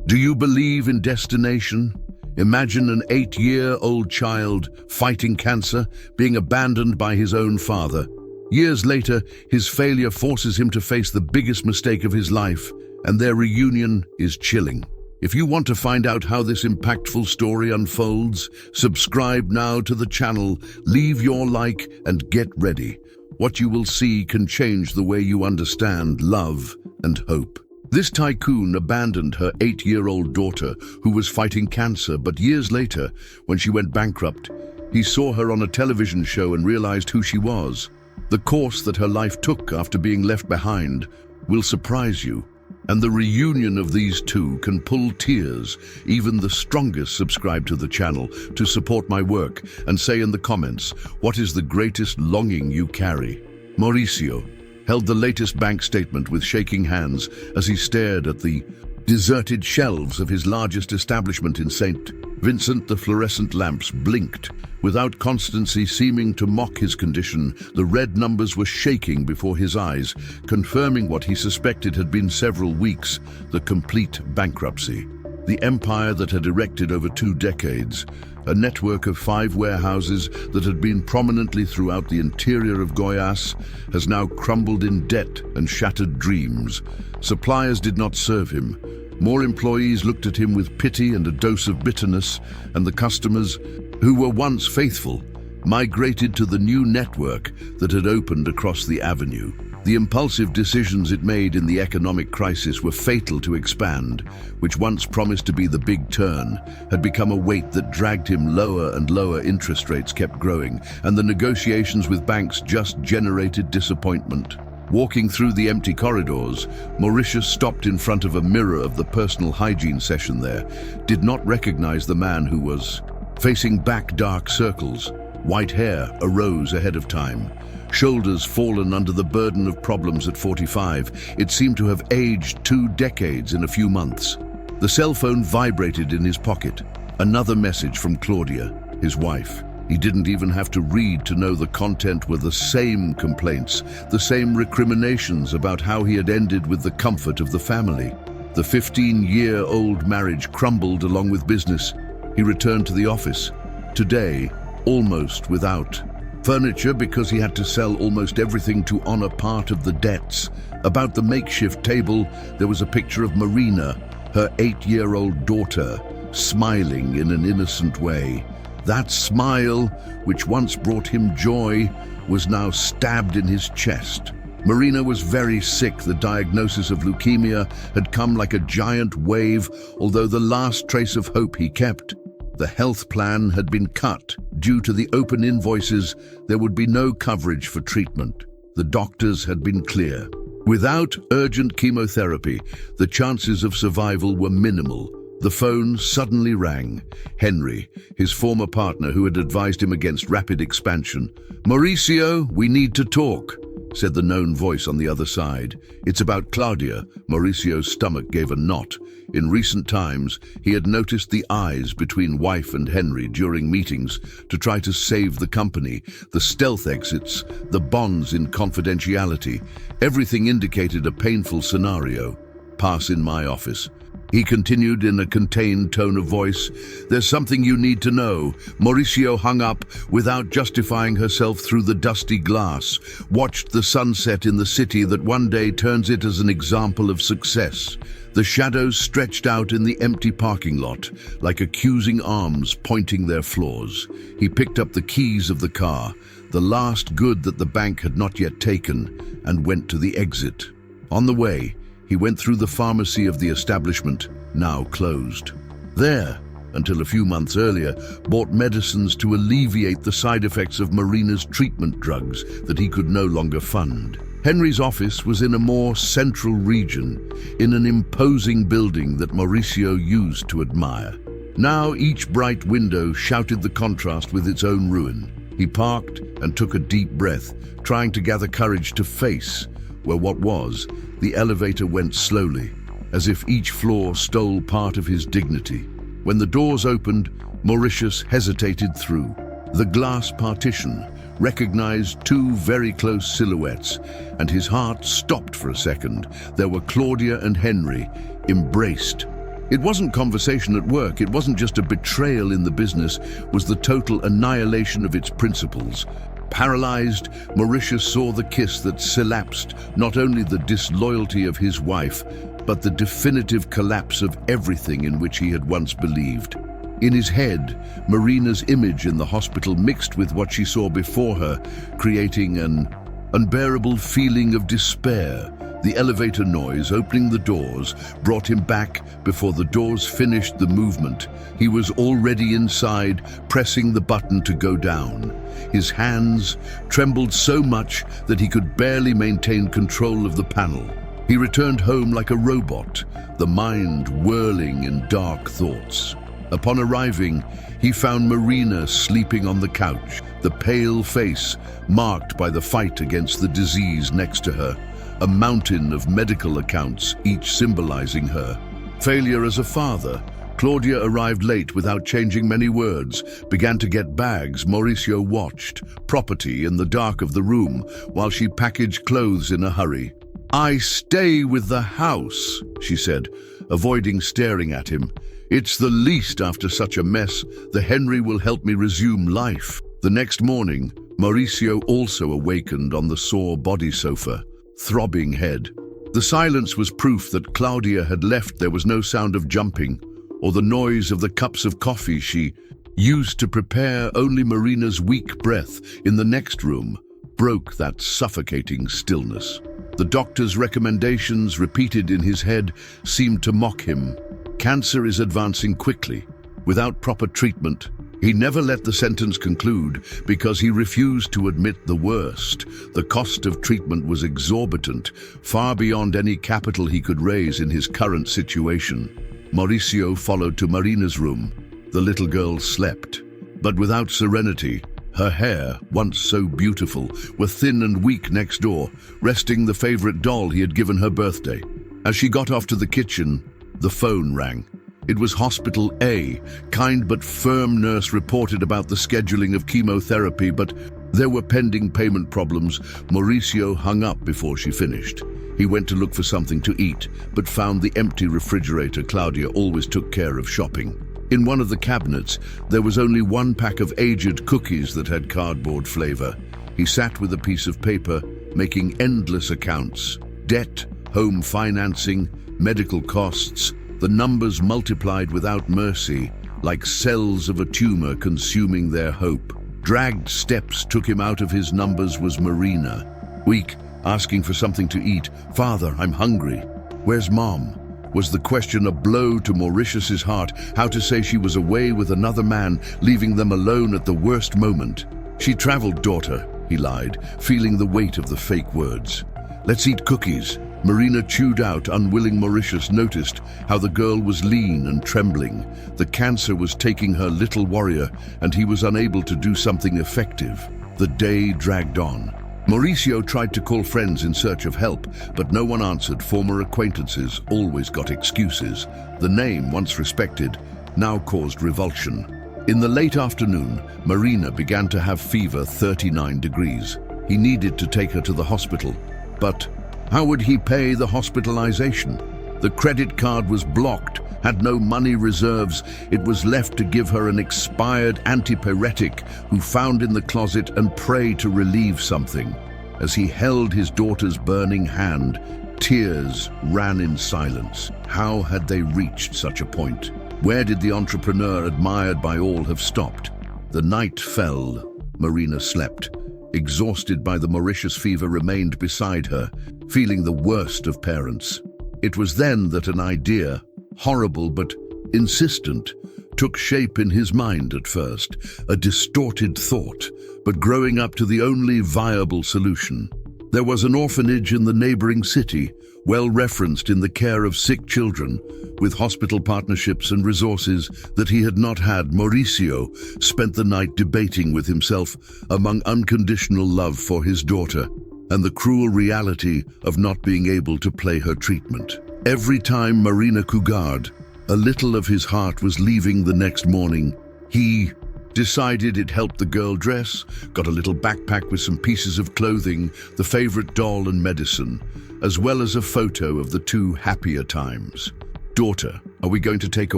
Do you believe in destination? Imagine an 8-year-old child fighting cancer, being abandoned by his own father. Years later, his failure forces him to face the biggest mistake of his life, and their reunion is chilling. If you want to find out how this impactful story unfolds, subscribe now to the channel, leave your like, and get ready. What you will see can change the way you understand love and hope. This tycoon abandoned her 8-year-old daughter, who was fighting cancer, but years later, when she went bankrupt, he saw her on a television show and realized who she was. The course that her life took after being left behind will surprise you, and the reunion of these two can pull tears. Even the strongest subscribe to the channel to support my work and say in the comments, what is the greatest longing you carry? Mauricio held the latest bank statement with shaking hands as he stared at the deserted shelves of his largest establishment in St. Vincent. The fluorescent lamps blinked. Without constancy seeming to mock his condition, the red numbers were shaking before his eyes, confirming what he suspected had been several weeks, the complete bankruptcy. The empire that had erected over 2 decades, a network of 5 warehouses that had been prominently throughout the interior of Goiás, has now crumbled in debt and shattered dreams. Suppliers did not serve him. More employees looked at him with pity and a dose of bitterness, and the customers, who were once faithful, migrated to the new network that had opened across the avenue. The impulsive decisions it made in the economic crisis were fatal to expand, which once promised to be the big turn, had become a weight that dragged him lower, and lower interest rates kept growing, and the negotiations with banks just generated disappointment. Walking through the empty corridors, Mauritius stopped in front of a mirror of the personal hygiene session there, did not recognize the man who was facing back dark circles. White hair arose ahead of time. Shoulders fallen under the burden of problems at 45, it seemed to have aged 2 decades in a few months. The cell phone vibrated in his pocket. Another message from Claudia, his wife. He didn't even have to read to know the content were the same complaints, the same recriminations about how he had ended with the comfort of the family. The 15-year-old marriage crumbled along with business. He returned to the office, today almost without furniture because he had to sell almost everything to honor part of the debts. About the makeshift table, there was a picture of Marina, her 8-year-old daughter, smiling in an innocent way. That smile, which once brought him joy, was now stabbed in his chest. Marina was very sick. The diagnosis of leukemia had come like a giant wave, although the last trace of hope he kept. The health plan had been cut. Due to the open invoices, there would be no coverage for treatment. The doctors had been clear. Without urgent chemotherapy, the chances of survival were minimal. The phone suddenly rang. Henry, his former partner who had advised him against rapid expansion. "Mauricio, we need to talk," said the known voice on the other side. "It's about Claudia." Mauricio's stomach gave a knot. In recent times, he had noticed the eyes between wife and Henry during meetings to try to save the company, the stealth exits, the bonds in confidentiality. Everything indicated a painful scenario. "Pass in my office," he continued in a contained tone of voice. "There's something you need to know." Mauricio hung up without justifying herself through the dusty glass, watched the sunset in the city that one day turns it as an example of success. The shadows stretched out in the empty parking lot, like accusing arms pointing their flaws. He picked up the keys of the car, the last good that the bank had not yet taken, and went to the exit. On the way, he went through the pharmacy of the establishment, now closed. There, until a few months earlier, bought medicines to alleviate the side effects of Marina's treatment drugs that he could no longer fund. Henry's office was in a more central region, in an imposing building that Mauricio used to admire. Now each bright window shouted the contrast with its own ruin. He parked and took a deep breath, trying to gather courage to face, what was. The elevator went slowly, as if each floor stole part of his dignity. When the doors opened, Mauritius hesitated through. The glass partition recognized 2 very close silhouettes, and his heart stopped for a second. There were Claudia and Henry, embraced. It wasn't conversation at work, it wasn't just a betrayal in the business, was the total annihilation of its principles. Paralyzed, Mauritius saw the kiss that collapsed not only the disloyalty of his wife, but the definitive collapse of everything in which he had once believed. In his head, Marina's image in the hospital mixed with what she saw before her, creating an unbearable feeling of despair. The elevator noise opening the doors brought him back before the doors finished the movement. He was already inside, pressing the button to go down. His hands trembled so much that he could barely maintain control of the panel. He returned home like a robot, the mind whirling in dark thoughts. Upon arriving, he found Marina sleeping on the couch, the pale face marked by the fight against the disease next to her. A mountain of medical accounts, each symbolizing her failure as a father. Claudia arrived late without changing many words, began to get bags. Mauricio watched, property in the dark of the room, while she packaged clothes in a hurry. "I stay with the house," she said, avoiding staring at him. "It's the least after such a mess. The Henry will help me resume life." The next morning, Mauricio also awakened on the sore body sofa. Throbbing head. The silence was proof that Claudia had left. There was no sound of jumping or the noise of the cups of coffee she used to prepare. Only Marina's weak breath in the next room broke that suffocating stillness. The doctor's recommendations, repeated in his head, seemed to mock him. Cancer is advancing quickly. Without proper treatment, he never let the sentence conclude because he refused to admit the worst. The cost of treatment was exorbitant, far beyond any capital he could raise in his current situation. Mauricio followed to Marina's room. The little girl slept, but without serenity. Her hair, once so beautiful, was thin and weak next door, resting the favorite doll he had given her birthday. As she got off to the kitchen, the phone rang. It was Hospital A. Kind but firm nurse reported about the scheduling of chemotherapy, but there were pending payment problems. Mauricio hung up before she finished. He went to look for something to eat, but found the empty refrigerator. Claudia always took care of shopping. In one of the cabinets, there was only one pack of aged cookies that had cardboard flavor. He sat with a piece of paper, making endless accounts. Debt, home financing, medical costs. The numbers multiplied without mercy, like cells of a tumor consuming their hope. Dragged steps took him out of his numbers. Was Marina. Weak, asking for something to eat. "Father, I'm hungry." "Where's Mom?" Was the question a blow to Mauritius's heart. How to say she was away with another man, leaving them alone at the worst moment? "She traveled, daughter," he lied, feeling the weight of the fake words. "Let's eat cookies." Marina chewed out, unwilling. Mauritius noticed how the girl was lean and trembling. The cancer was taking her little warrior, and he was unable to do something effective. The day dragged on. Mauricio tried to call friends in search of help, but no one answered. Former acquaintances always got excuses. The name, once respected, now caused revulsion. In the late afternoon, Marina began to have fever 39 degrees. He needed to take her to the hospital, but how would he pay the hospitalization? The credit card was blocked, had no money reserves. It was left to give her an expired antipyretic who found in the closet and pray to relieve something. As he held his daughter's burning hand, tears ran in silence. How had they reached such a point? Where did the entrepreneur admired by all have stopped? The night fell. Marina slept. Exhausted by the Mauritius fever, remained beside her, feeling the worst of parents. It was then that an idea, horrible but insistent, took shape in his mind at first, a distorted thought, but growing up to the only viable solution. There was an orphanage in the neighboring city, well referenced in the care of sick children, with hospital partnerships and resources that he had not had. Mauricio spent the night debating with himself among unconditional love for his daughter and the cruel reality of not being able to pay her treatment. Every time Marina Cougard, a little of his heart was leaving the next morning, he decided it helped the girl dress, got a little backpack with some pieces of clothing, the favorite doll and medicine, as well as a photo of the two happier times. "Daughter, are we going to take a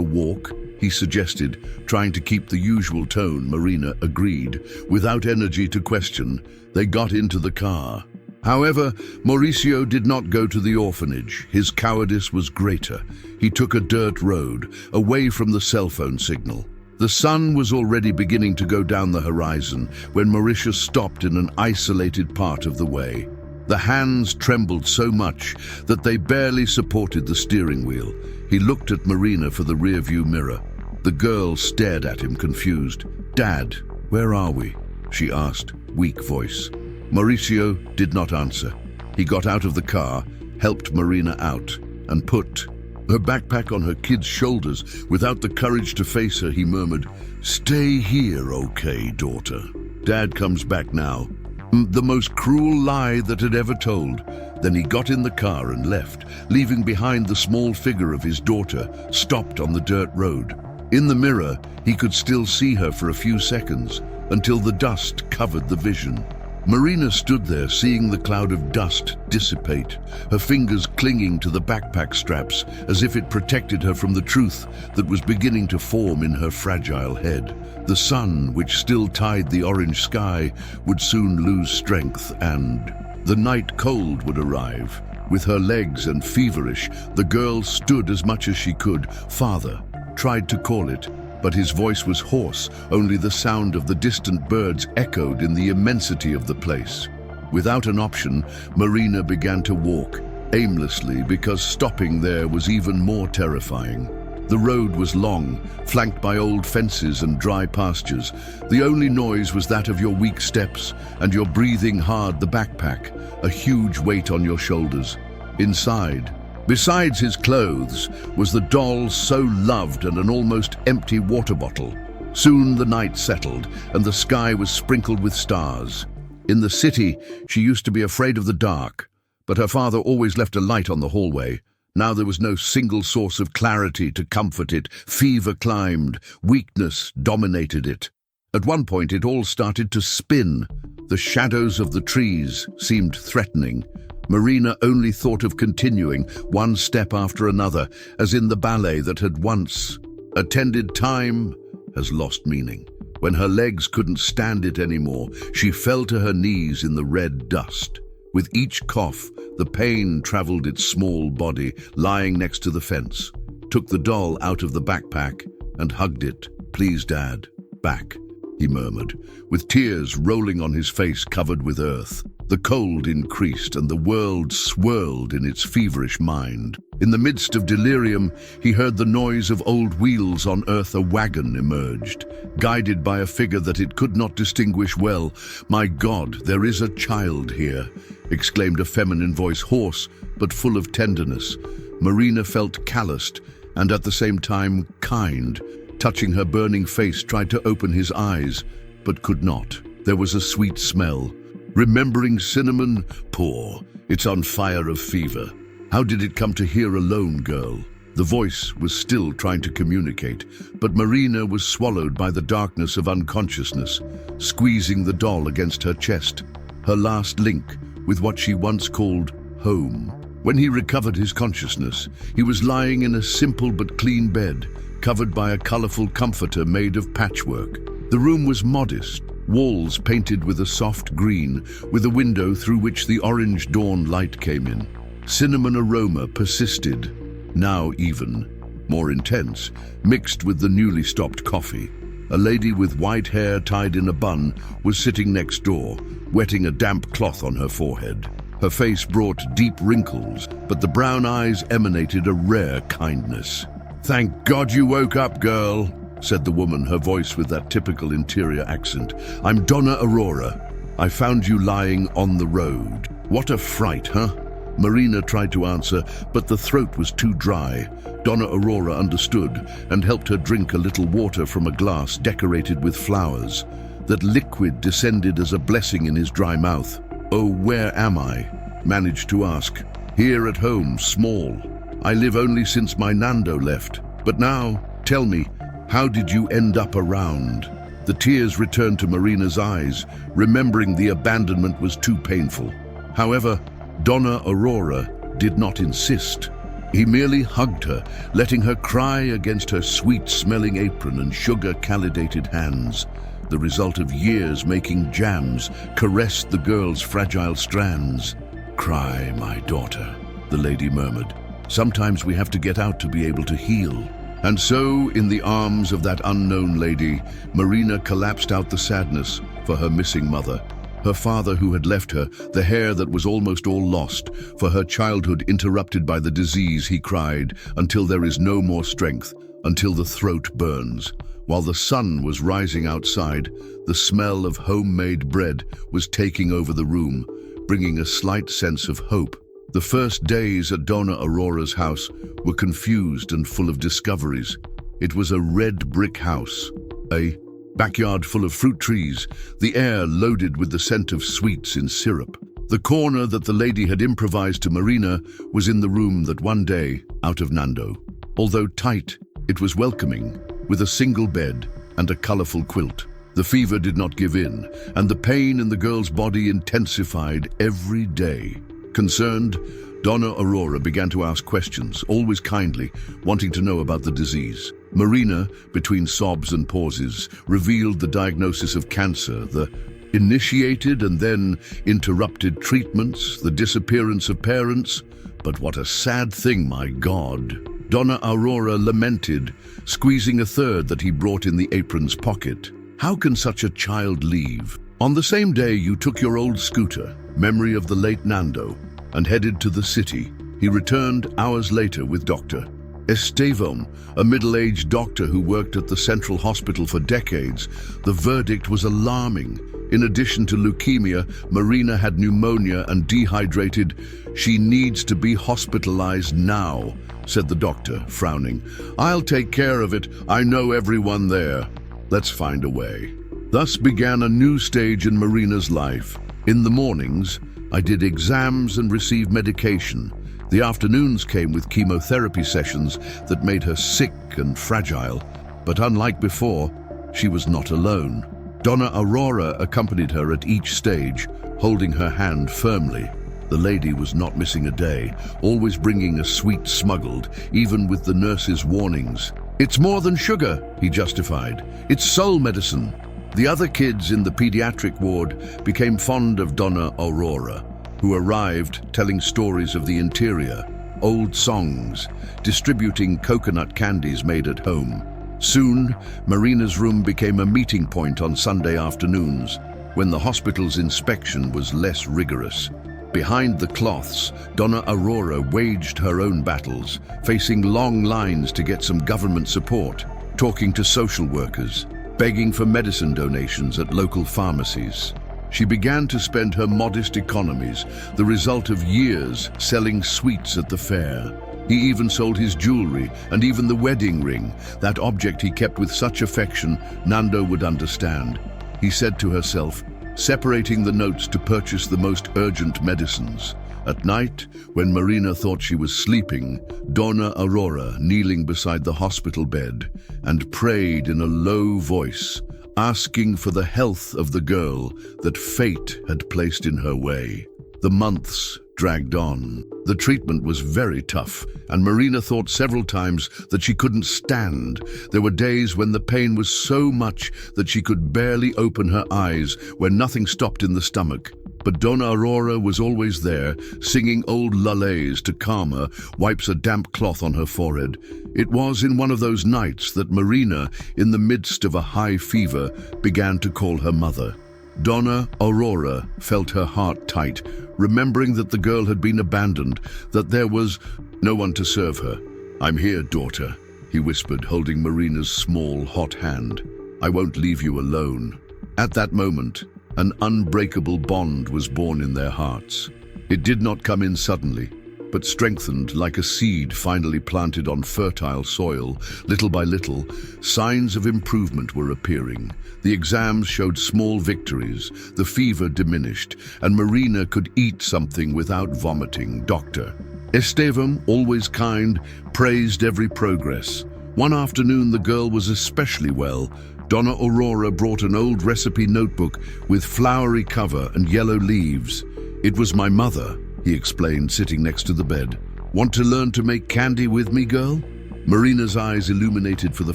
walk?" he suggested, trying to keep the usual tone. Marina agreed. Without energy to question, they got into the car. However, Mauricio did not go to the orphanage. His cowardice was greater. He took a dirt road, away from the cell phone signal. The sun was already beginning to go down the horizon when Mauricio stopped in an isolated part of the way. The hands trembled so much that they barely supported the steering wheel. He looked at Marina for the rearview mirror. The girl stared at him, confused. "Dad, where are we?" she asked, weak voice. Mauricio did not answer. He got out of the car, helped Marina out, and put her backpack on her kid's shoulders. Without the courage to face her, he murmured, "Stay here, okay, daughter. Dad comes back now." The most cruel lie that had ever told. Then he got in the car and left, leaving behind the small figure of his daughter, stopped on the dirt road. In the mirror, he could still see her for a few seconds, until the dust covered the vision. Marina stood there, seeing the cloud of dust dissipate, her fingers clinging to the backpack straps as if it protected her from the truth that was beginning to form in her fragile head. The sun, which still tied the orange sky, would soon lose strength, and the night cold would arrive. With her legs and feverish, the girl stood as much as she could. "Father," tried to call it, but his voice was hoarse. Only the sound of the distant birds echoed in the immensity of the place. Without an option, Marina began to walk, aimlessly, because stopping there was even more terrifying. The road was long, flanked by old fences and dry pastures. The only noise was that of your weak steps and your breathing hard, the backpack, a huge weight on your shoulders. Inside, besides his clothes, was the doll so loved and an almost empty water bottle. Soon the night settled, and the sky was sprinkled with stars. In the city, she used to be afraid of the dark, but her father always left a light on the hallway. Now there was no single source of clarity to comfort it. Fever climbed, weakness dominated it. At one point it all started to spin. The shadows of the trees seemed threatening. Marina only thought of continuing, one step after another, as in the ballet that had once attended. Time has lost meaning. When her legs couldn't stand it anymore, she fell to her knees in the red dust. With each cough, the pain traveled its small body, lying next to the fence. Took the doll out of the backpack and hugged it. "Please, Dad, back," he murmured, with tears rolling on his face covered with earth. The cold increased and the world swirled in its feverish mind. In the midst of delirium, he heard the noise of old wheels on earth. A wagon emerged, guided by a figure that it could not distinguish well. "My God, there is a child here," exclaimed a feminine voice, hoarse but full of tenderness. Marina felt calloused and at the same time kind. Touching her burning face, tried to open his eyes, but could not. There was a sweet smell. "Remembering cinnamon? Poor. It's on fire of fever. How did it come to here alone, girl?" The voice was still trying to communicate, but Marina was swallowed by the darkness of unconsciousness, squeezing the doll against her chest, her last link with what she once called home. When he recovered his consciousness, he was lying in a simple but clean bed, covered by a colorful comforter made of patchwork. The room was modest, walls painted with a soft green, with a window through which the orange dawn light came in. Cinnamon aroma persisted, now even more intense, mixed with the newly stopped coffee. A lady with white hair tied in a bun was sitting next door, wetting a damp cloth on her forehead. Her face brought deep wrinkles, but the brown eyes emanated a rare kindness. "Thank God you woke up, girl," said the woman, her voice with that typical interior accent. "I'm Donna Aurora. I found you lying on the road." "What a fright, huh?" Marina tried to answer, but the throat was too dry. Donna Aurora understood and helped her drink a little water from a glass decorated with flowers. That liquid descended as a blessing in his dry mouth. "Oh, where am I?" managed to ask. "Here at home, small. I live only since my Nando left. But now, tell me, how did you end up around?" The tears returned to Marina's eyes. Remembering the abandonment was too painful. However, Donna Aurora did not insist. He merely hugged her, letting her cry against her sweet-smelling apron and sugar-calidated hands. The result of years making jams caressed the girl's fragile strands. "Cry, my daughter," the lady murmured. "Sometimes we have to get out to be able to heal." And so, in the arms of that unknown lady, Marina collapsed out the sadness for her missing mother. Her father who had left her, the hair that was almost all lost, for her childhood interrupted by the disease, he cried, "Until there is no more strength, until the throat burns." While the sun was rising outside, the smell of homemade bread was taking over the room, bringing a slight sense of hope. The first days at Donna Aurora's house were confused and full of discoveries. It was a red brick house, a backyard full of fruit trees, the air loaded with the scent of sweets in syrup. The corner that the lady had improvised to Marina was in the room that one day, out of Nando. Although tight, it was welcoming, with a single bed and a colorful quilt. The fever did not give in, and the pain in the girl's body intensified every day. Concerned, Donna Aurora began to ask questions, always kindly, wanting to know about the disease. Marina, between sobs and pauses, revealed the diagnosis of cancer, the initiated and then interrupted treatments, the disappearance of parents. But what a sad thing, my God. Donna Aurora lamented, squeezing a third that he brought in the apron's pocket. How can such a child leave? On the same day you took your old scooter, memory of the late Nando, and headed to the city. He returned hours later with Dr. Estevam, a middle-aged doctor who worked at the Central Hospital for decades. The verdict was alarming. In addition to leukemia, Marina had pneumonia and dehydrated. "She needs to be hospitalized now," said the doctor, frowning. "I'll take care of it. I know everyone there. Let's find a way." Thus began a new stage in Marina's life. In the mornings, I did exams and received medication. The afternoons came with chemotherapy sessions that made her sick and fragile. But unlike before, she was not alone. Donna Aurora accompanied her at each stage, holding her hand firmly. The lady was not missing a day, always bringing a sweet smuggled, even with the nurse's warnings. "It's more than sugar," he justified. "It's soul medicine." The other kids in the pediatric ward became fond of Donna Aurora, who arrived telling stories of the interior, old songs, distributing coconut candies made at home. Soon, Marina's room became a meeting point on Sunday afternoons, when the hospital's inspection was less rigorous. Behind the cloths, Donna Aurora waged her own battles, facing long lines to get some government support, talking to social workers, begging for medicine donations at local pharmacies. She began to spend her modest economies, the result of years selling sweets at the fair. He even sold his jewelry and even the wedding ring, that object he kept with such affection Nando would understand. He said to herself, separating the notes to purchase the most urgent medicines. At night, when Marina thought she was sleeping, Donna Aurora, kneeling beside the hospital bed, and prayed in a low voice, asking for the health of the girl that fate had placed in her way. The months dragged on. The treatment was very tough, and Marina thought several times that she couldn't stand. There were days when the pain was so much that she could barely open her eyes, when nothing stopped in the stomach. But Donna Aurora was always there, singing old lullays to calm her, wipes a damp cloth on her forehead. It was in one of those nights that Marina, in the midst of a high fever, began to call her mother. Donna Aurora felt her heart tight, remembering that the girl had been abandoned, that there was no one to serve her. "I'm here, daughter," he whispered, holding Marina's small, hot hand. "I won't leave you alone." At that moment, an unbreakable bond was born in their hearts. It did not come in suddenly, but strengthened like a seed finally planted on fertile soil. Little by little, signs of improvement were appearing. The exams showed small victories, the fever diminished, and Marina could eat something without vomiting. Dr. Estevam, always kind, praised every progress. One afternoon the girl was especially well. Donna Aurora brought an old recipe notebook with flowery cover and yellow leaves. "It was my mother," he explained, sitting next to the bed. Want to learn to make candy with me, girl? Marina's eyes illuminated for the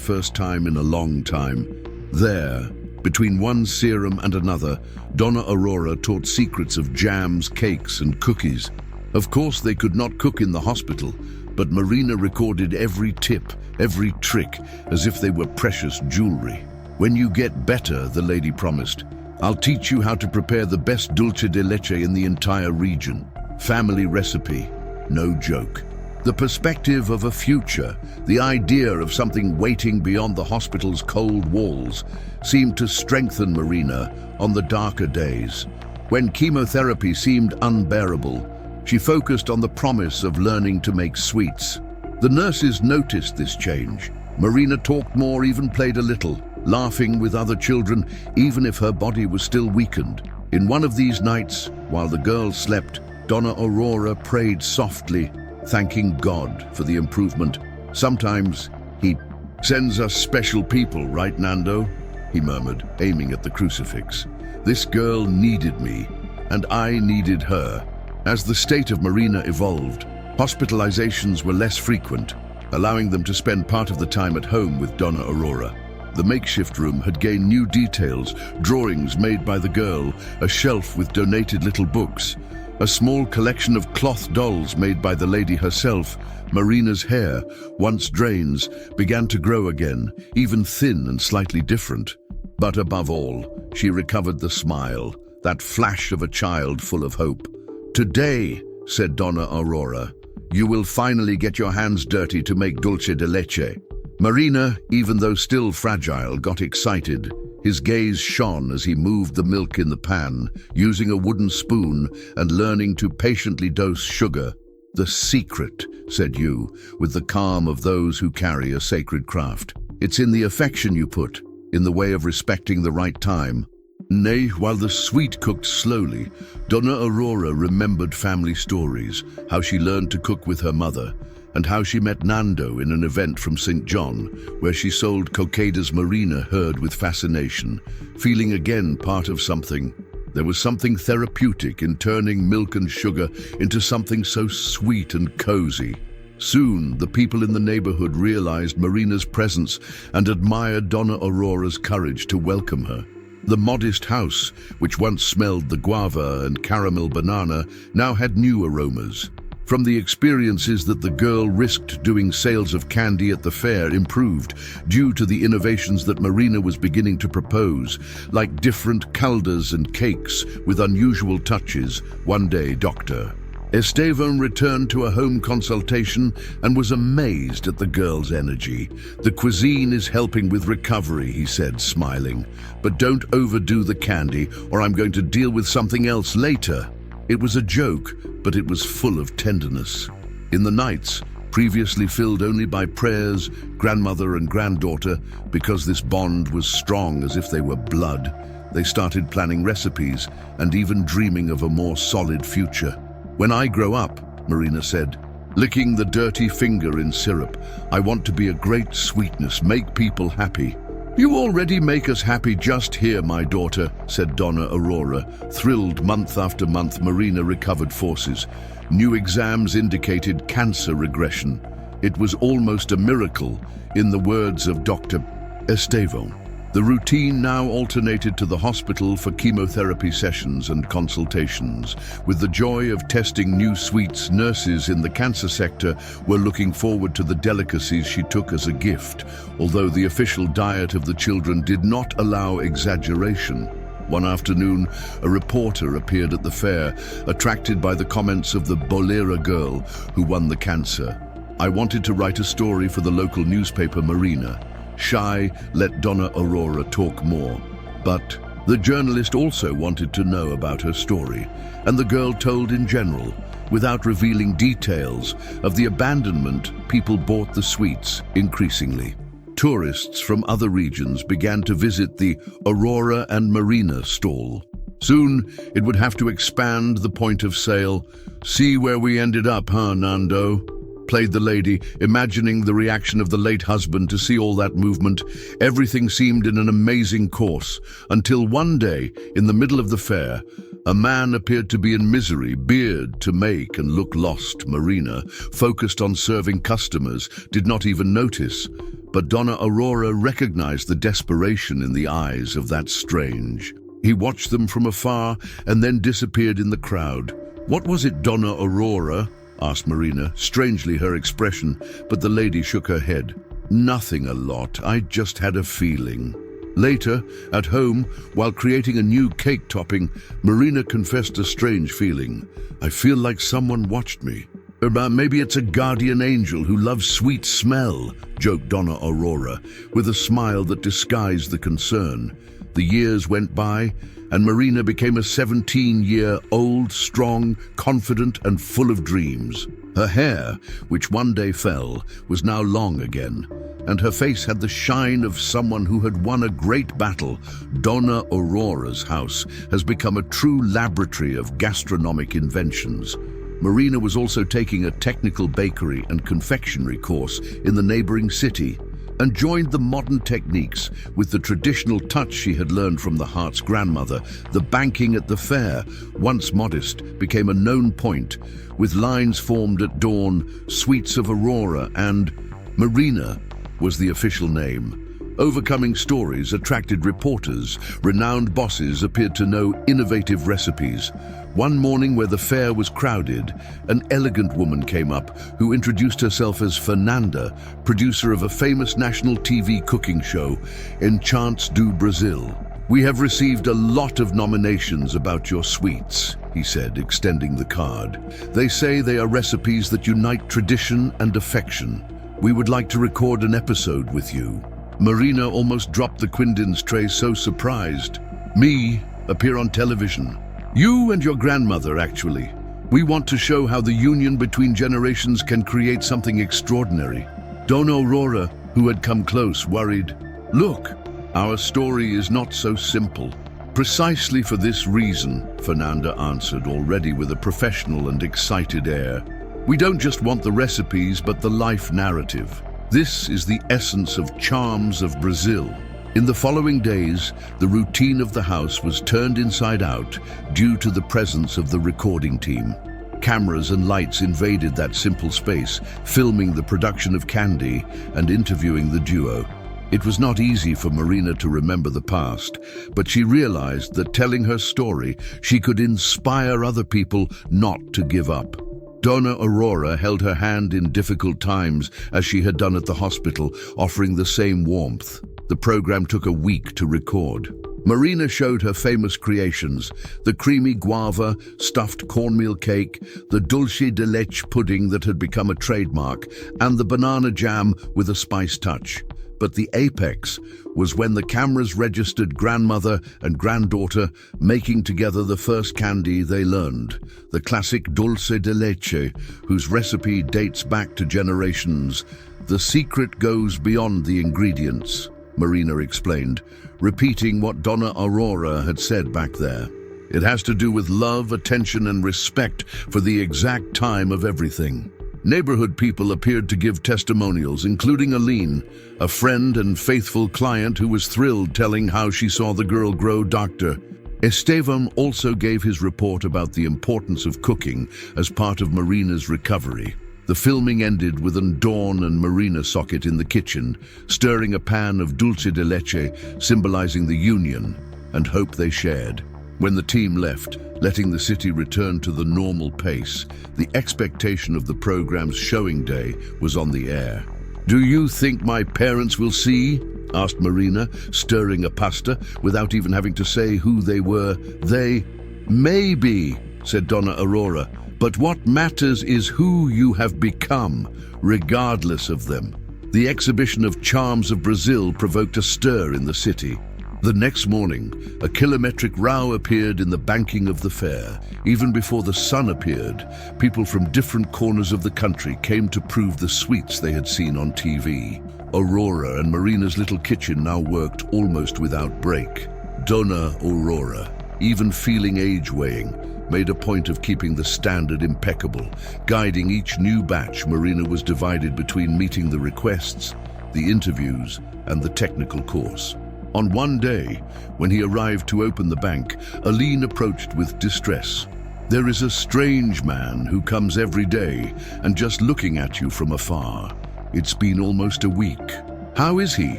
first time in a long time. There, between one serum and another, Donna Aurora taught secrets of jams, cakes, and cookies. Of course, they could not cook in the hospital, but Marina recorded every tip, every trick, as if they were precious jewelry. When you get better, the lady promised, I'll teach you how to prepare the best dulce de leche in the entire region. Family recipe, no joke. The perspective of a future, the idea of something waiting beyond the hospital's cold walls, seemed to strengthen Marina on the darker days. When chemotherapy seemed unbearable, she focused on the promise of learning to make sweets. The nurses noticed this change. Marina talked more, even played a little, laughing with other children, even if her body was still weakened. In one of these nights, while the girls slept, Donna Aurora prayed softly, thanking God for the improvement. Sometimes he sends us special people, right, Nando? He murmured, aiming at the crucifix. This girl needed me, and I needed her. As the state of Marina evolved, hospitalizations were less frequent, allowing them to spend part of the time at home with Donna Aurora. The makeshift room had gained new details, drawings made by the girl, a shelf with donated little books, a small collection of cloth dolls made by the lady herself. Marina's hair, once drains, began to grow again, even thin and slightly different. But above all, she recovered the smile, that flash of a child full of hope. Today, said Donna Aurora, you will finally get your hands dirty to make dulce de leche. Marina, even though still fragile, got excited. His gaze shone as he moved the milk in the pan, using a wooden spoon and learning to patiently dose sugar. The secret, said you, with the calm of those who carry a sacred craft. It's in the affection you put, in the way of respecting the right time. Nay, while the sweet cooked slowly, Donna Aurora remembered family stories, how she learned to cook with her mother, and how she met Nando in an event from St. John, where she sold cocadas. Marina heard with fascination, feeling again part of something. There was something therapeutic in turning milk and sugar into something so sweet and cozy. Soon, the people in the neighborhood realized Marina's presence and admired Donna Aurora's courage to welcome her. The modest house, which once smelled the guava and caramel banana, now had new aromas. From the experiences that the girl risked doing, sales of candy at the fair improved due to the innovations that Marina was beginning to propose, like different caldas and cakes with unusual touches. One day, Dr. Estevan returned to a home consultation and was amazed at the girl's energy. The cuisine is helping with recovery, he said, smiling. But don't overdo the candy, or I'm going to deal with something else later. It was a joke, but it was full of tenderness. In the nights, previously filled only by prayers, grandmother and granddaughter, because this bond was strong as if they were blood, they started planning recipes and even dreaming of a more solid future. When I grow up, Marina said, licking the dirty finger in syrup, I want to be a great sweetness, make people happy. You already make us happy just here, my daughter, said Donna Aurora. Thrilled month after month, Marina recovered forces. New exams indicated cancer regression. It was almost a miracle, in the words of Dr. Estevan. The routine now alternated to the hospital for chemotherapy sessions and consultations. With the joy of testing new sweets, nurses in the cancer sector were looking forward to the delicacies she took as a gift, although the official diet of the children did not allow exaggeration. One afternoon, a reporter appeared at the fair, attracted by the comments of the Bolera girl who won the cancer. I wanted to write a story for the local newspaper, Marina. Shy, let Donna Aurora talk more. But the journalist also wanted to know about her story, and the girl told in general, without revealing details of the abandonment. People bought the sweets increasingly. Tourists from other regions began to visit the Aurora and Marina stall. Soon, it would have to expand the point of sale. See where we ended up, huh, Nando? Played the lady, imagining the reaction of the late husband to see all that movement. Everything seemed in an amazing course, until one day, in the middle of the fair, A man appeared to be in misery, beard to make and look lost. Marina, focused on serving customers, did not even notice. But Donna Aurora recognized the desperation in the eyes of that strange. He watched them from afar and then disappeared in the crowd. "What was it, Donna Aurora?" asked Marina, strangely her expression, but the lady shook her head. "Nothing a lot, I just had a feeling." Later, at home, while creating a new cake topping, Marina confessed a strange feeling. "I feel like someone watched me." "Maybe it's a guardian angel who loves sweet smell," joked Donna Aurora, with a smile that disguised the concern. The years went by, and Marina became a 17-year-old, strong, confident, and full of dreams. Her hair, which one day fell, was now long again, and her face had the shine of someone who had won a great battle. Donna Aurora's house has become a true laboratory of gastronomic inventions. Marina was also taking a technical bakery and confectionery course in the neighboring city, and joined the modern techniques with the traditional touch she had learned from the Hart's grandmother. The banking at the fair, once modest, became a known point, with lines formed at dawn, Sweets of Aurora, and Marina was the official name. Overcoming stories attracted reporters. Renowned bosses appeared to know innovative recipes. One morning, where the fair was crowded, an elegant woman came up who introduced herself as Fernanda, producer of a famous national TV cooking show, Enchantes do Brasil. "We have received a lot of nominations about your sweets," he said, extending the card. "They say they are recipes that unite tradition and affection. We would like to record an episode with you." Marina almost dropped the Quindins tray, so surprised. "Me? Appear on television? You and your grandmother, actually. We want to show how the union between generations can create something extraordinary." Donna Aurora, who had come close, worried. "Look, our story is not so simple." "Precisely for this reason," Fernanda answered, already with a professional and excited air. "We don't just want the recipes, but the life narrative. This is the essence of Charms of Brazil." In the following days, the routine of the house was turned inside out due to the presence of the recording team. Cameras and lights invaded that simple space, filming the production of candy and interviewing the duo. It was not easy for Marina to remember the past, but she realized that telling her story, she could inspire other people not to give up. Donna Aurora held her hand in difficult times, as she had done at the hospital, offering the same warmth. The program took a week to record. Marina showed her famous creations: the creamy guava stuffed cornmeal cake, the dulce de leche pudding that had become a trademark, and the banana jam with a spice touch. But the apex was when the cameras registered grandmother and granddaughter making together the first candy they learned, the classic dulce de leche, whose recipe dates back to generations. "The secret goes beyond the ingredients," Marina explained, repeating what Donna Aurora had said back there. "It has to do with love, attention, and respect for the exact time of everything." Neighborhood people appeared to give testimonials, including Aline, a friend and faithful client who was thrilled, telling how she saw the girl grow. Dr. Estevam also gave his report about the importance of cooking as part of Marina's recovery. The filming ended with Dawn and Marina socket in the kitchen, stirring a pan of dulce de leche, symbolizing the union and hope they shared. When the team left, letting the city return to the normal pace, the expectation of the program's showing day was on the air. "Do you think my parents will see?" asked Marina, stirring a pasta without even having to say who they were. "They... maybe," said Donna Aurora, "but what matters is who you have become, regardless of them." The exhibition of Charms of Brazil provoked a stir in the city. The next morning, a kilometric row appeared in the banking of the fair. Even before the sun appeared, people from different corners of the country came to prove the sweets they had seen on TV. Aurora and Marina's little kitchen now worked almost without break. Donna Aurora, even feeling age weighing, made a point of keeping the standard impeccable. Guiding each new batch, Marina was divided between meeting the requests, the interviews, and the technical course. On one day, when he arrived to open the bank, Aline approached with distress. "There is a strange man who comes every day and just looking at you from afar. It's been almost a week." "How is he?"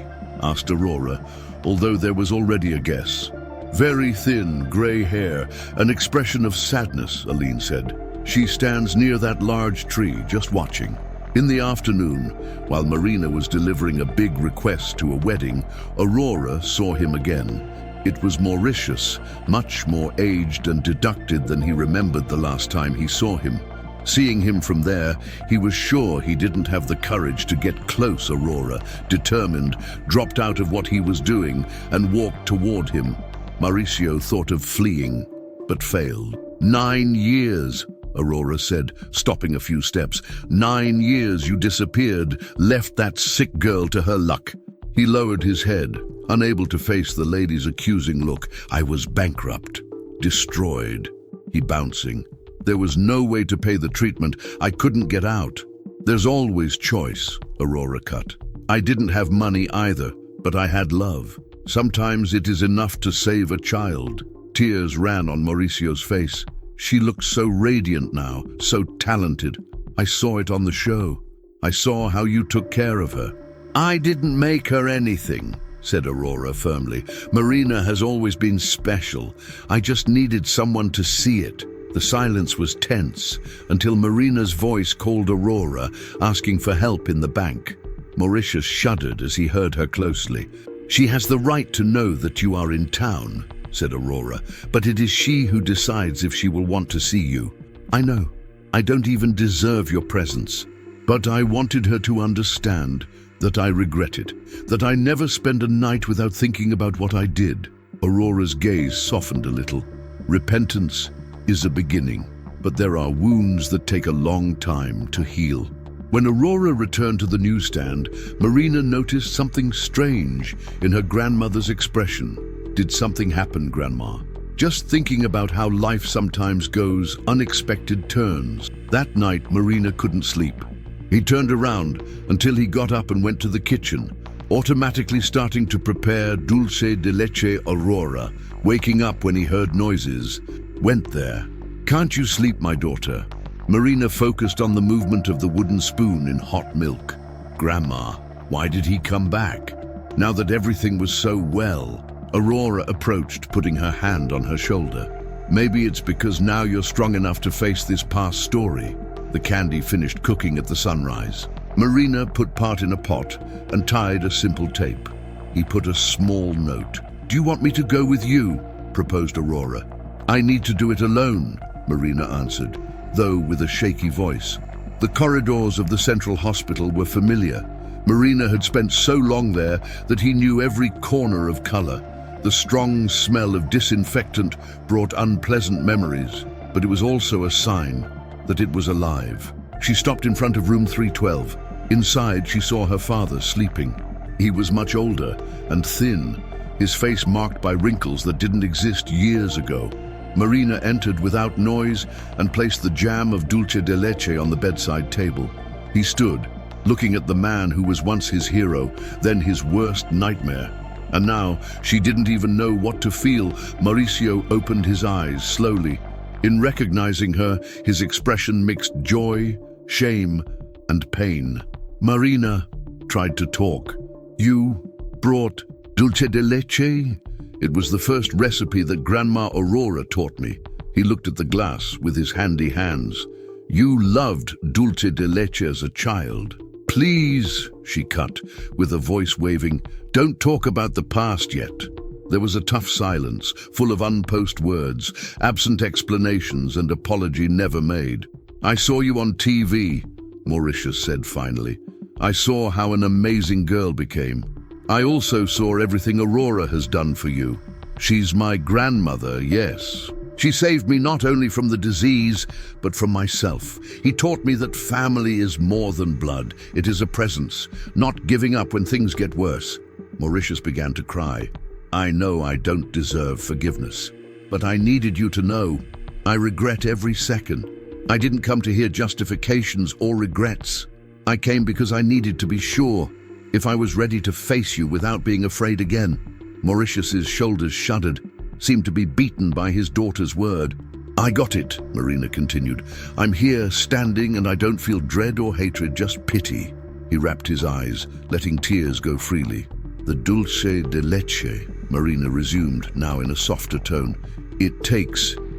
asked Aurora, although there was already a guess. "Very thin, grey hair, an expression of sadness," Aline said. "She stands near that large tree, just watching." In the afternoon, while Marina was delivering a big request to a wedding, Aurora saw him again. It was Mauritius, much more aged and deducted than he remembered the last time he saw him. Seeing him from there, he was sure he didn't have the courage to get close. Aurora, determined, dropped out of what he was doing and walked toward him. Mauricio thought of fleeing, but failed. 9 years, Aurora said, stopping a few steps. 9 years you disappeared, left that sick girl to her luck. He lowered his head, unable to face the lady's accusing look. "I was bankrupt, destroyed." He bouncing. "There was no way to pay the treatment. I couldn't get out." "There's always choice," Aurora cut. "I didn't have money either, but I had love. Sometimes it is enough to save a child." Tears ran on Mauricio's face. "She looked so radiant now, so talented. I saw it on the show. I saw how you took care of her." "I didn't make her anything," said Aurora firmly. "Marina has always been special. I just needed someone to see it." The silence was tense until Marina's voice called Aurora, asking for help in the bank. Mauritius shuddered as he heard her closely. "She has the right to know that you are in town," said Aurora, "but it is she who decides if she will want to see you. I know, I don't even deserve your presence, but I wanted her to understand that I regret it, that I never spend a night without thinking about what I did." Aurora's gaze softened a little. "Repentance is a beginning, but there are wounds that take a long time to heal." When Aurora returned to the newsstand, Marina noticed something strange in her grandmother's expression. "Did something happen, Grandma?" "Just thinking about how life sometimes goes unexpected turns." That night, Marina couldn't sleep. He turned around until he got up and went to the kitchen, automatically starting to prepare dulce de leche. Aurora, waking up when he heard noises, went there. "Can't you sleep, my daughter?" Marina focused on the movement of the wooden spoon in hot milk. "Grandma, why did he come back?" Now that everything was so well, Aurora approached, putting her hand on her shoulder. "Maybe it's because now you're strong enough to face this past story." The candy finished cooking at the sunrise. Marina put part in a pot and tied a simple tape. He put a small note. "Do you want me to go with you?" proposed Aurora. "I need to do it alone," Marina answered, though with a shaky voice. The corridors of the central hospital were familiar. Marina had spent so long there that he knew every corner of color. The strong smell of disinfectant brought unpleasant memories, but it was also a sign that it was alive. She stopped in front of room 312. Inside, she saw her father sleeping. He was much older and thin, his face marked by wrinkles that didn't exist years ago. Marina entered without noise and placed the jam of dulce de leche on the bedside table. He stood, looking at the man who was once his hero, then his worst nightmare. And now, she didn't even know what to feel. Mauricio opened his eyes slowly. In recognizing her, his expression mixed joy, shame, and pain. Marina tried to talk. "You brought dulce de leche?" "It was the first recipe that Grandma Aurora taught me." He looked at the glass with his handy hands. "You loved dulce de leche as a child." "Please," she cut, with a voice waving, "don't talk about the past yet." There was a tough silence, full of unposed words, absent explanations, and apology never made. "I saw you on TV," Mauritius said finally. "I saw how an amazing girl became. I also saw everything Aurora has done for you. She's my grandmother, yes. She saved me not only from the disease, but from myself. He taught me that family is more than blood. It is a presence, not giving up when things get worse." Mauritius began to cry. "I know I don't deserve forgiveness, but I needed you to know. I regret every second. I didn't come to hear justifications or regrets. I came because I needed to be sure if I was ready to face you without being afraid again." Mauritius's shoulders shuddered, seemed to be beaten by his daughter's word. "I got it," Marina continued. "I'm here, standing, and I don't feel dread or hatred, just pity." He wrapped his eyes, letting tears go freely. "The dulce de leche," Marina resumed, now in a softer tone. "It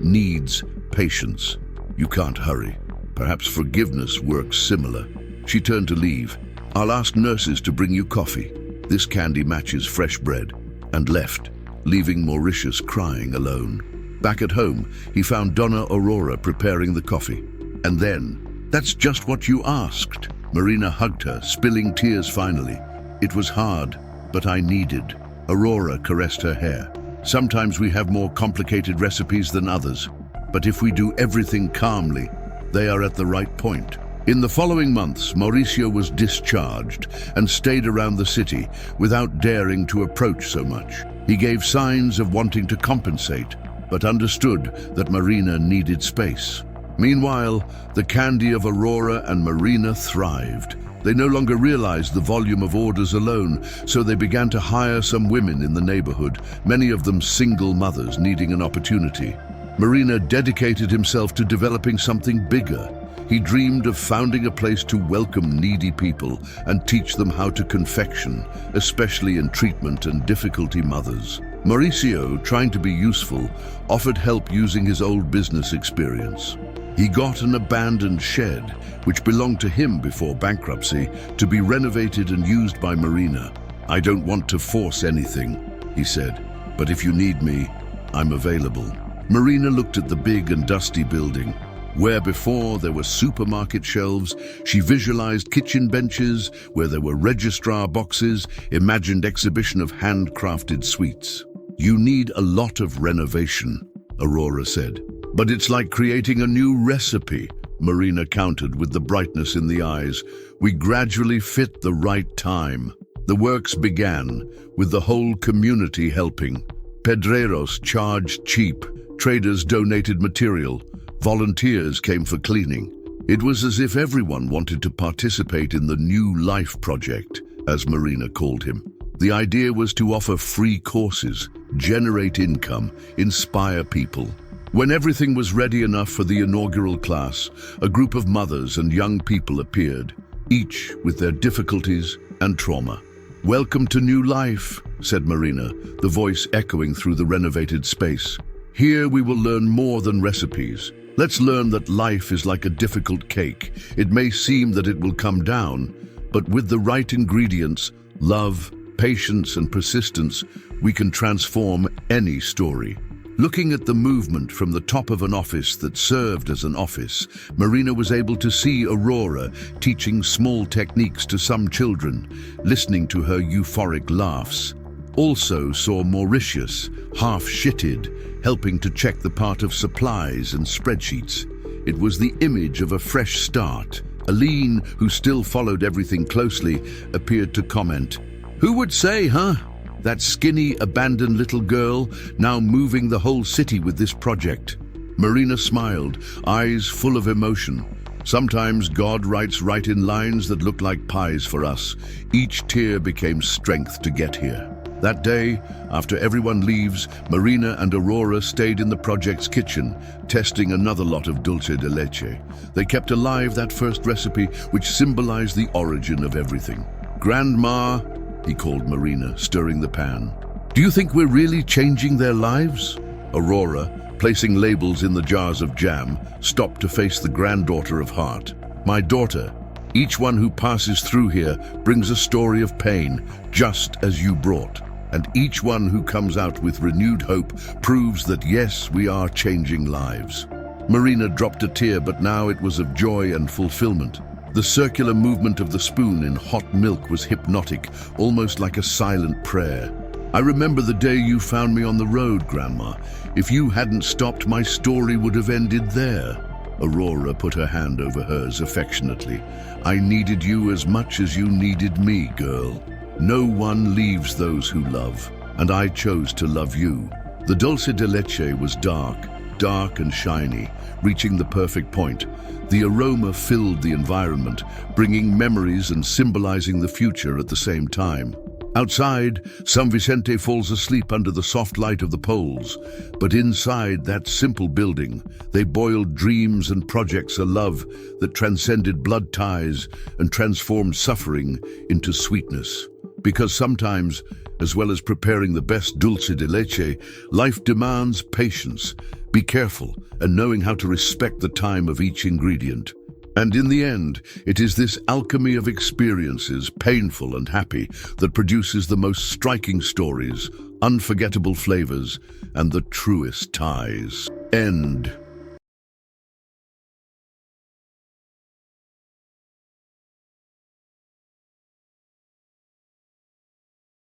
needs patience. You can't hurry. Perhaps forgiveness works similar." She turned to leave. "I'll ask nurses to bring you coffee. This candy matches fresh bread," and left, leaving Mauritius crying alone. Back at home, he found Donna Aurora preparing the coffee. And then, "That's just what you asked." Marina hugged her, spilling tears finally. "It was hard, but I needed." Aurora caressed her hair. "Sometimes we have more complicated recipes than others, but if we do everything calmly, they are at the right point." In the following months, Mauricio was discharged and stayed around the city without daring to approach so much. He gave signs of wanting to compensate, but understood that Marina needed space. Meanwhile, the candy of Aurora and Marina thrived. They no longer realized the volume of orders alone, so they began to hire some women in the neighborhood, many of them single mothers needing an opportunity. Marina dedicated himself to developing something bigger. He dreamed of founding a place to welcome needy people and teach them how to confection, especially in treatment and difficulty mothers. Mauricio, trying to be useful, offered help using his old business experience. He got an abandoned shed, which belonged to him before bankruptcy, to be renovated and used by Marina. "I don't want to force anything," he said, "but if you need me, I'm available." Marina looked at the big and dusty building. Where before there were supermarket shelves, she visualized kitchen benches. Where there were registrar boxes, imagined exhibition of handcrafted sweets. "You need a lot of renovation," Aurora said. "But it's like creating a new recipe," Marina countered with the brightness in the eyes. "We gradually fit the right time." The works began, with the whole community helping. Pedreros charged cheap, traders donated material, volunteers came for cleaning. It was as if everyone wanted to participate in the New Life Project, as Marina called him. The idea was to offer free courses, generate income, inspire people. When everything was ready enough for the inaugural class, a group of mothers and young people appeared, each with their difficulties and trauma. "Welcome to New Life," said Marina, the voice echoing through the renovated space. "Here we will learn more than recipes. Let's learn that life is like a difficult cake. It may seem that it will come down, but with the right ingredients, love, patience, and persistence, we can transform any story." Looking at the movement from the top of an office that served as an office, Marina was able to see Aurora teaching small techniques to some children, listening to her euphoric laughs. Also saw Mauritius, half-shitted, helping to check the part of supplies and spreadsheets. It was the image of a fresh start. Aline, who still followed everything closely, appeared to comment, "Who would say, huh? That skinny, abandoned little girl, now moving the whole city with this project." Marina smiled, eyes full of emotion. "Sometimes God writes right in lines that look like pies for us. Each tear became strength to get here." That day, after everyone leaves, Marina and Aurora stayed in the project's kitchen, testing another lot of dulce de leche. They kept alive that first recipe, which symbolized the origin of everything. "Grandma," he called Marina, stirring the pan. "Do you think we're really changing their lives?" Aurora, placing labels in the jars of jam, stopped to face the granddaughter of heart. "My daughter, each one who passes through here brings a story of pain, just as you brought. And each one who comes out with renewed hope proves that yes, we are changing lives." Marina dropped a tear, but now it was of joy and fulfillment. The circular movement of the spoon in hot milk was hypnotic, almost like a silent prayer. "I remember the day you found me on the road, Grandma. If you hadn't stopped, my story would have ended there." Aurora put her hand over hers affectionately. "I needed you as much as you needed me, girl. No one leaves those who love, and I chose to love you." The dulce de leche was dark and shiny, reaching the perfect point. The aroma filled the environment, bringing memories and symbolizing the future at the same time. Outside, San Vicente falls asleep under the soft light of the poles, but inside that simple building, they boiled dreams and projects a love that transcended blood ties and transformed suffering into sweetness. Because sometimes, as well as preparing the best dulce de leche, life demands patience. Be careful and knowing how to respect the time of each ingredient. And in the end, it is this alchemy of experiences, painful and happy, that produces the most striking stories, unforgettable flavors, and the truest ties. End.